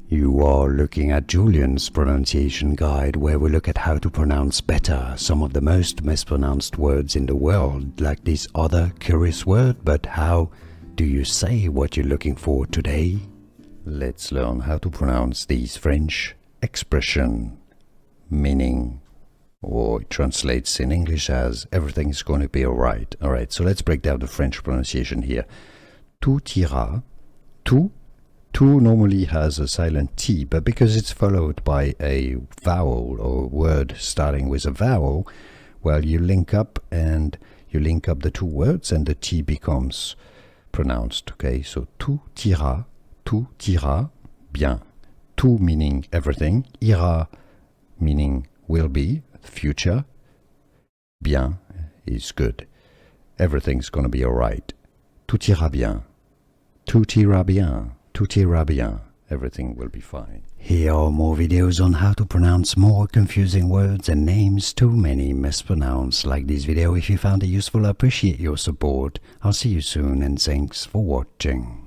You are looking at Julian's pronunciation guide, where we look at how to pronounce better some of the most mispronounced words in the world, like this other curious word. But how do you say what you're looking for today? Let's learn how to pronounce these French expression, meaning, or it translates in English as everything's going to be alright. Alright, so let's break down the French pronunciation here. Tout ira. Tout normally has a silent T, but because it's followed by a vowel or word starting with a vowel, well, you link up the two words and the T becomes pronounced. Okay, so tout ira bien. Tout meaning everything, ira meaning will be, future, bien is good. Everything's gonna be alright. Tout ira bien. Tout ira bien. Tout ira bien. Everything will be fine. Here are more videos on how to pronounce more confusing words and names too many mispronounced. Like this video if you found it useful. I appreciate your support. I'll see you soon and thanks for watching.